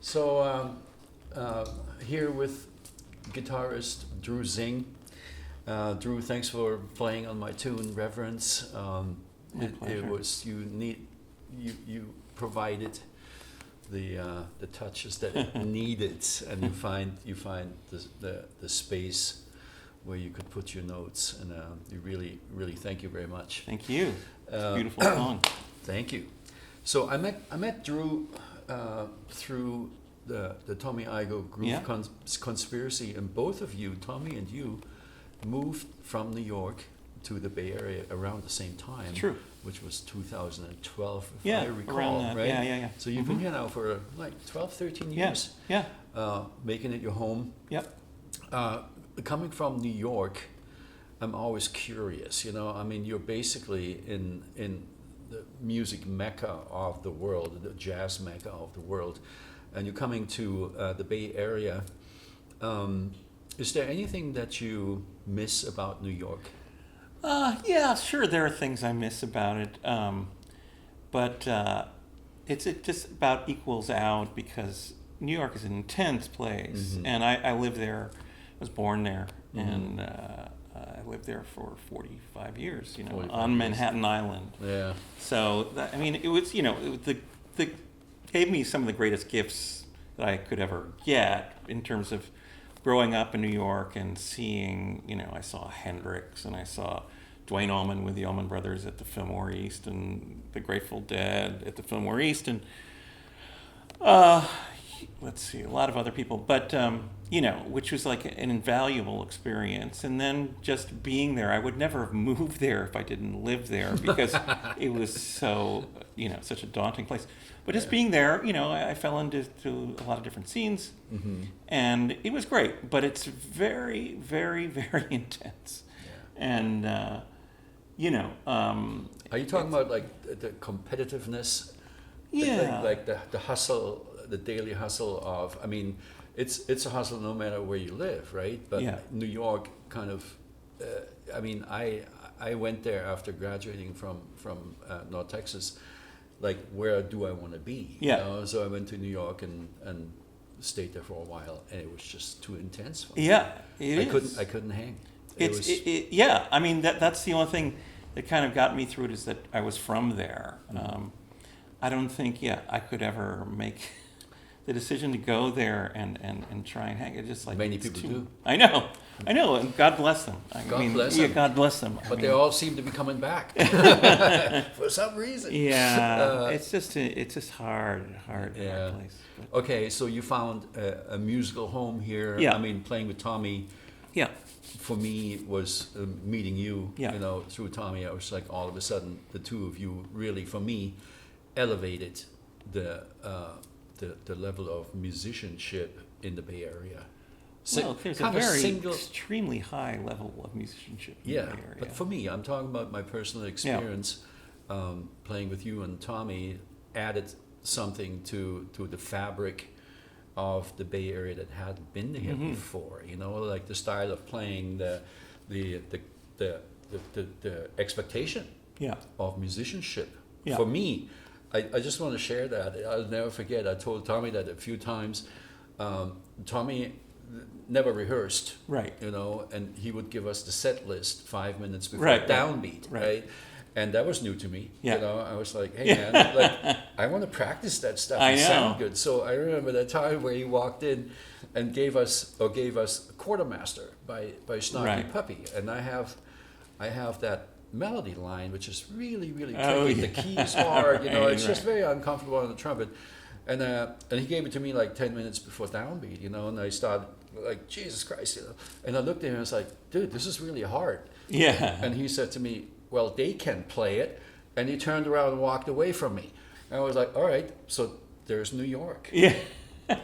So here with guitarist Drew Zingg. Drew, thanks for playing on my tune Reverence. It was you provided the touches that it needed, and you find the space where you could put your notes, and you really thank you very much. Thank you. It's a beautiful song. Thank you. So I met Drew through the Tommy Igoe Groove Conspiracy, and both of you, Tommy and you, moved from New York to the Bay Area around the same time. True. Which was 2012, if I recall, around that. right? Yeah. So you've been here now for like 12, 13 years. Yeah. Making it your home. Yep. Coming from New York, I'm always curious, I mean, you're basically in the music mecca of the world, the jazz mecca of the world, and you're coming to the Bay Area. Is there anything that you miss about New York? Yeah, sure, there are things I miss about it, but it just about equals out because New York is an intense place, and I live there. I was born there, and I lived there for 45 years, on Manhattan Island. Yeah. So, it was, gave me some of the greatest gifts that I could ever get in terms of growing up in New York and seeing, I saw Hendrix and I saw Duane Allman with the Allman Brothers at the Fillmore East and the Grateful Dead at the Fillmore East and let's see, a lot of other people, but which was like an invaluable experience. And then just being there, I would never have moved there if I didn't live there because it was so, such a daunting place. But just being there, I fell into a lot of different scenes, and it was great. But it's very, very, very intense, and are you talking about like the competitiveness? Yeah, like the hustle, the daily hustle of. I mean, it's a hustle no matter where you live, right? But New York kind of. I went there after graduating from North Texas. Like, where do I want to be? Yeah. So I went to New York and stayed there for a while, and it was just too intense for me. Yeah, I couldn't hang. That's the only thing that kind of got me through it is that I was from there. I don't think I could ever make the decision to go there and try and hang. It's just like many people do. I know, and God bless them. God bless them. But they all seem to be coming back for some reason. Yeah, it's just hard place. But. Okay, so you found a musical home here. Yeah. I mean, playing with Tommy. Yeah. For me, was meeting you. Yeah. Through Tommy, I was like, all of a sudden, the two of you really, for me, elevated the level of musicianship in the Bay Area. Well, there's a very extremely high level of musicianship in the Bay Area. But for me, I'm talking about my personal experience. Playing with you and Tommy added something to the fabric of the Bay Area that hadn't been there before. Like the style of playing, the expectation of musicianship. Yeah. For me, I just want to share that. I'll never forget. I told Tommy that a few times. Tommy never rehearsed, right? And he would give us the set list 5 minutes before downbeat, right? And that was new to me. Yeah. I was like, hey man, I want to practice that stuff and sound good. So I remember that time where he walked in and gave us Quartermaster by Snarky Puppy, and I have that melody line, which is really, really tricky. The keys hard, it's just very uncomfortable on the trumpet. And he gave it to me like 10 minutes before downbeat, and I started like, Jesus Christ, And I looked at him and I was like, dude, this is really hard. Yeah. And he said to me, well, they can play it. And he turned around and walked away from me. And I was like, all right, so there's New York. Yeah.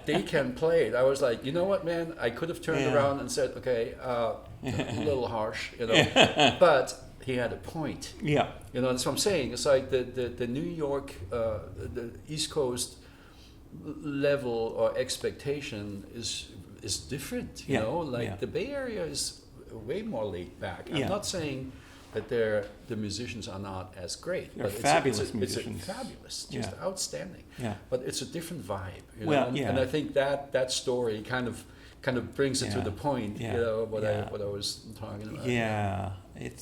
They can play it. I was like, you know what, man? I could have turned around and said, okay, a little harsh, but he had a point. Yeah. That's what I'm saying. It's like the New York, the East Coast level or expectation is different. The Bay Area is way more laid back. I'm not saying that the musicians are not as great. They're but fabulous musicians. It's fabulous, just outstanding. Yeah. But it's a different vibe, you Well, know? yeah. And I think that story kind of brings it to the point, you know, what I was talking about. Yeah.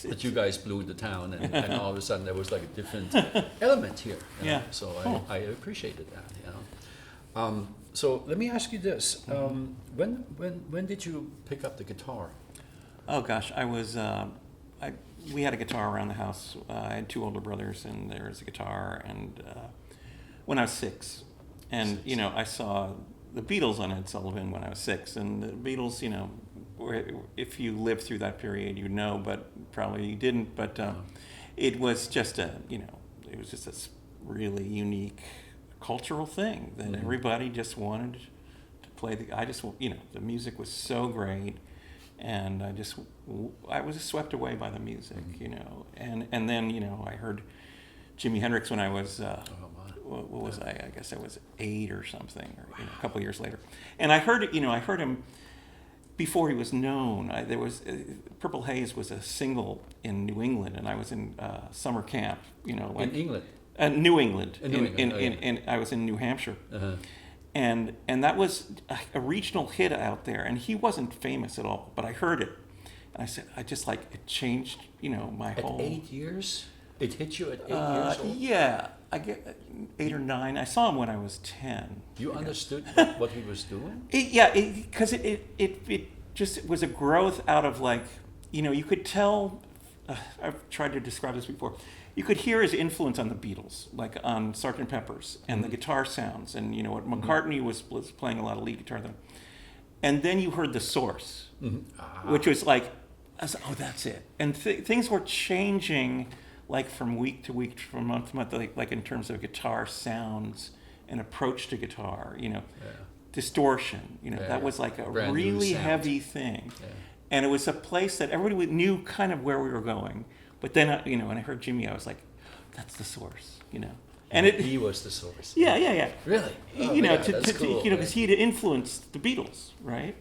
But you guys blew the town, and all of a sudden there was like a different element here. You know? So I appreciated that, you know. So let me ask you this: when did you pick up the guitar? Oh gosh, we had a guitar around the house. I had 2 older brothers, and there was a guitar. And when I was 6, and you know, I saw the Beatles on Ed Sullivan when I was 6, and the Beatles, you know, if you lived through that period, you know, but probably you didn't. But it was just a really unique cultural thing that everybody just wanted to play. The music was so great. And I was swept away by the music, you know. And then, you know, I heard Jimi Hendrix when I was, what was I? I guess I was 8 or something, or you know, a couple of years later. And I heard him before he was known. There was Purple Haze was a single in New England, and I was in summer camp, you know, like in England. New England. In I was in New Hampshire. Uh-huh. And that was a regional hit out there, and he wasn't famous at all, but I heard it, and I said, it changed, you know, my whole... At 8 years? It hit you at 8 years old? Yeah, I get 8 or 9. I saw him when I was 10. You understood what he was doing? Because it just was a growth out of, like, you know, you could tell, I've tried to describe this before, you could hear his influence on the Beatles, like on Sgt. Pepper's, and the guitar sounds, and you know what McCartney was playing a lot of lead guitar then. And then you heard the source, which was like, I was like, oh, that's it. And things were changing, like from week to week, from month to month, like in terms of guitar sounds and approach to guitar, you know, distortion, you know, that was like a really heavy thing. Yeah. And it was a place that everybody knew kind of where we were going. But then, you know, when I heard Jimmy, I was like, that's the source, you know. And he was the source. Yeah. Really? Oh, you know, cool, you know, because he had influenced the Beatles, right?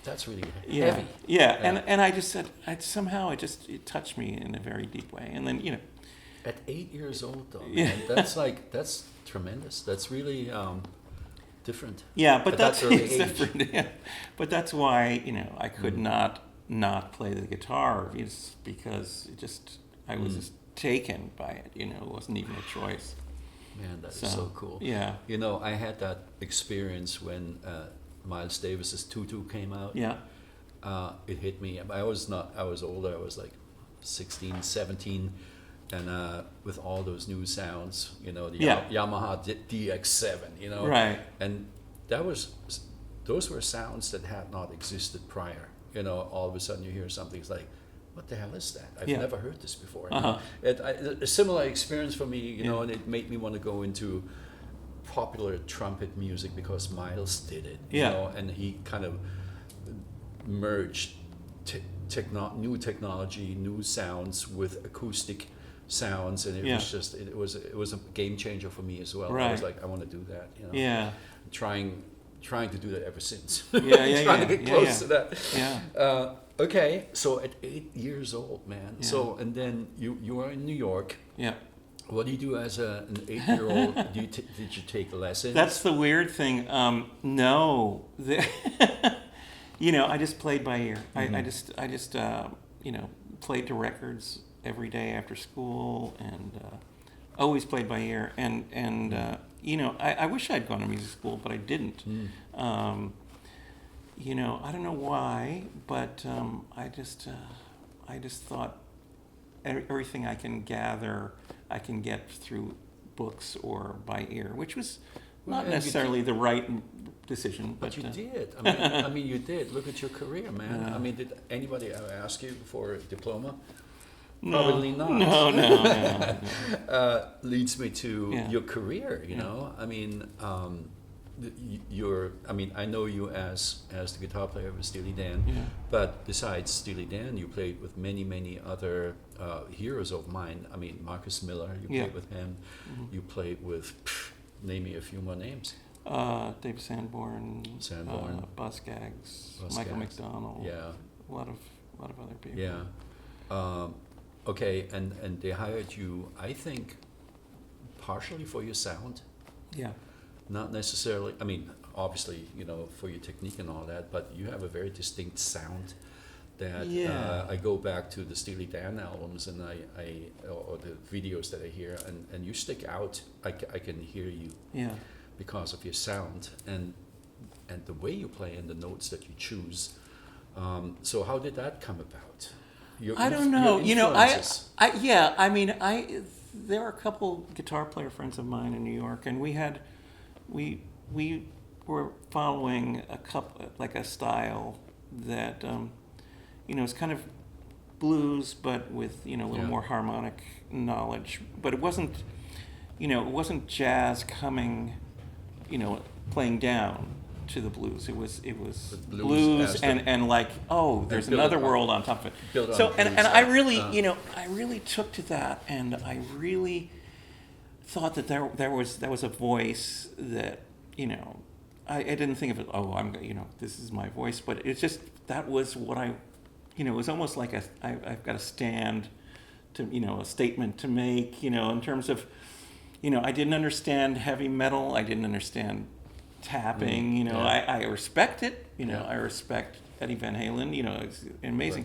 That's really heavy. Yeah. And I just said, somehow it touched me in a very deep way. And then, you know. At 8 years old, though, man, that's tremendous. That's really different. Yeah, but that's different. Yeah. But that's why, you know, I could not play the guitar because I was just taken by it, you know. It wasn't even a choice. Man, that is so cool. Yeah. You know, I had that experience when Miles Davis's Tutu came out. Yeah. It hit me. I was older. I was like 16, 17, and with all those new sounds, you know, the Yamaha DX7, you know. Right. And those were sounds that had not existed prior. You know, all of a sudden you hear something, it's like, what the hell is that? I've never heard this before. A similar experience for me, you know, and it made me want to go into popular trumpet music because Miles did it, you know, and he kind of merged new technology, new sounds with acoustic sounds, and it was a game changer for me as well. Right. I was like, I want to do that, you know. Yeah. Trying to do that ever since. Trying to get close to that. Yeah. Okay, so at 8 years old, man. Yeah. So, and then you are in New York. Yeah. What do you do as an 8-year-old? Did you take lessons? That's the weird thing. No. You know, I just played by ear. Mm-hmm. I just you know, played to records every day after school, and always played by ear. And you know, I wish I'd gone to music school, but I didn't. You know, I don't know why, but I just thought everything I can gather, I can get through books or by ear, which was not necessarily the right decision. But you did. I mean, you did. Look at your career, man. I mean, did anybody ever ask you for a diploma? No, probably not. No. Leads me to your career. You know, I mean, I know you as the guitar player with Steely Dan, but besides Steely Dan, you played with many other heroes of mine. I mean, Marcus Miller, you played with him. Mm-hmm. You played with, name me a few more names. Dave Sanborn, Buzz Skaggs, Michael McDonald. Yeah. A lot of other people. Yeah. Okay, and they hired you, I think, partially for your sound, Yeah. not necessarily. I mean, obviously, for your technique and all that, but you have a very distinct sound. That Yeah. I go back to the Steely Dan albums and or the videos that I hear, and you stick out. I can hear you Yeah. because of your sound and the way you play and the notes that you choose. So how did that come about? I don't know. Your influences. There are a couple guitar player friends of mine in New York, and we were following a style that, it's kind of blues, but with, a little more harmonic knowledge. But it wasn't jazz coming, playing down to the blues. It was blues and like, oh, there's another world on top of it. So and I really I really took to that, and I really thought that there was a voice that I didn't think of it. Oh, this is my voice, but it's just that was what it was almost like I've got a stand to a statement to make in terms of I didn't understand heavy metal. I didn't understand tapping, I respect it, I respect Eddie Van Halen, it's amazing.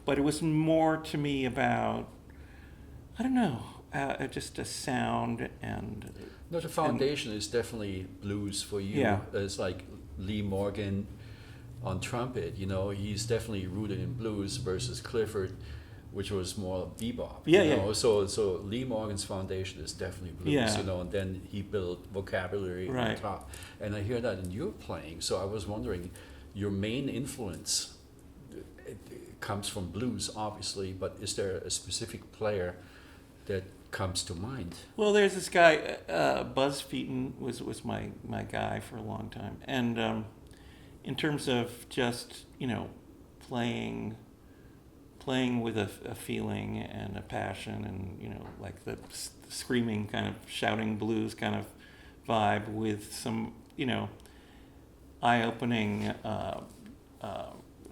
But it was more to me about, I don't know, just a sound and... No, the foundation is definitely blues for you. Yeah. It's like Lee Morgan on trumpet, he's definitely rooted in blues versus Clifford, which was more bebop. Yeah. So Lee Morgan's foundation is definitely blues, and then he built vocabulary on top. And I hear that in your playing. So I was wondering, your main influence it comes from blues, obviously, but is there a specific player that comes to mind? Well, there's this guy, Buzz Featon was my guy for a long time. And in terms of just, playing with a feeling and a passion and, like the screaming kind of shouting blues kind of vibe with some, eye-opening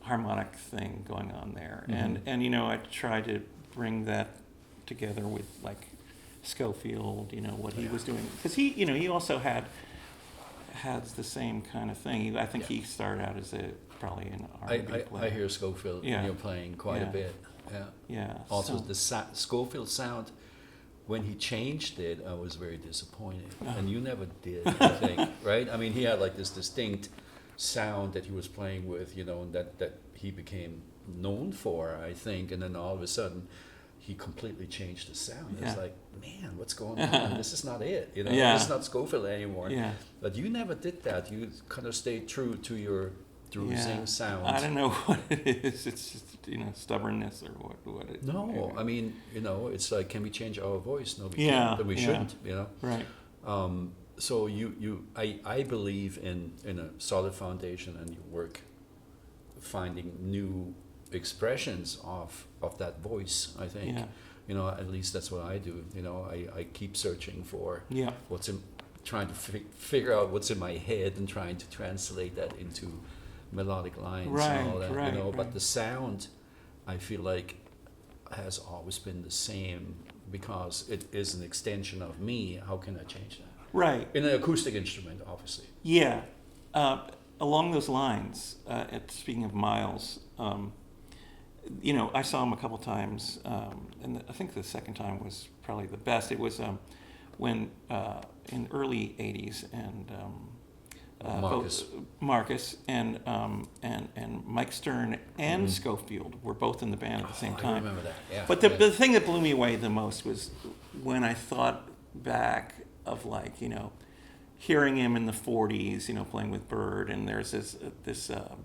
harmonic thing going on there. Mm-hmm. And I try to bring that together with like Schofield, what he was doing. Because he also has the same kind of thing. I think he started out as probably an R&B player. I hear Schofield when you're playing quite a bit. Yeah. Yeah. Also, the Schofield sound, when he changed it, I was very disappointed. And you never did, I think, right? I mean, he had like this distinct sound that he was playing with, and that he became known for, I think. And then all of a sudden, he completely changed the sound. It's like, man, what's going on? This is not it. This is not Schofield anymore. Yeah. But you never did that. You kind of stayed true to your Drew Zingg sound. I don't know what it is. It's just stubbornness or what it. No, I mean it's like, can we change our voice? No, we Yeah, can't. But we shouldn't. Right. So I believe in a solid foundation, and you work finding new expressions of that voice. I think at least that's what I do. I keep searching for what's in, trying to figure out what's in my head and trying to translate that into melodic lines and all that. But the sound, I feel like, has always been the same because it is an extension of me. How can I change that? Right. In an acoustic instrument, obviously. Yeah. Along those lines, speaking of Miles, I saw him a couple times, and I think the second time was probably the best. It was when in early '80s, and Marcus and Mike Stern and Schofield were both in the band at the same time. I remember that. Yeah. But the thing that blew me away the most was when I thought back of hearing him in the '40s, playing with Bird, and there's this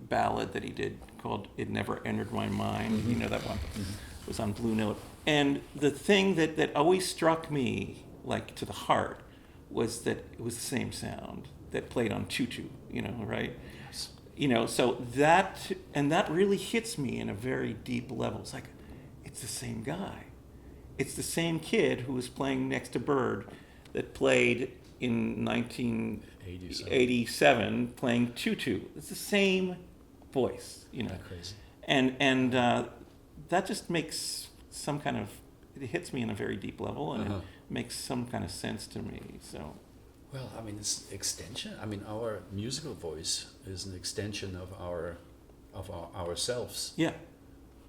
ballad that he did called "It Never Entered My Mind." Mm-hmm. That one was on Blue Note. And the thing that always struck me, like to the heart, was that it was the same sound that played on Tutu, right? Yes. So that really hits me in a very deep level. It's like, it's the same guy. It's the same kid who was playing next to Bird that played in 1987 playing Tutu. It's the same voice, That's crazy. And that just makes some kind of, it hits me in a very deep level, and Uh-huh. it makes some kind of sense to me. So Well, I mean, it's extension. I mean, our musical voice is an extension of ourselves. yeah,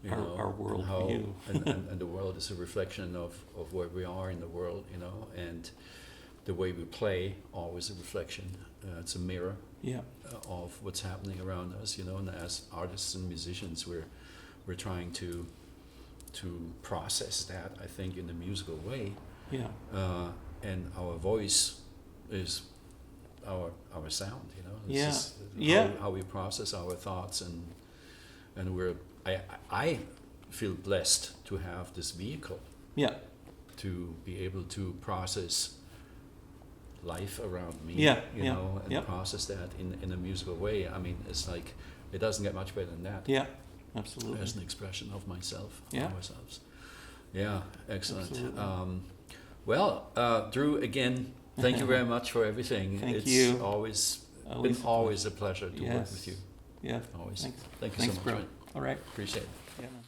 You know, our world and, how, view. and the world is a reflection of where we are in the world, you know, and the way we play always a reflection. It's a mirror yeah, of what's happening around us, you know. And as artists and musicians, we're trying to process that, I think, in a musical way. yeah, And our voice is our sound, you know. It's Yeah. just Yeah. How we process our thoughts, and I feel blessed to have this vehicle yeah, to be able to process life around me, Yeah, you yeah, know, and yep. process that in a musical way. I mean, it's like it doesn't get much better than that. yeah, absolutely. As an expression of myself, Yeah. ourselves. Yeah, excellent. Absolutely. Well, Drew, again, thank you very much for everything. Thank It's you. always Always been a always a pleasure to work Yes. with you. Yeah. Always. Thanks. Thank you Thanks, so much. bro. man. All right. Appreciate it. Yeah. Man.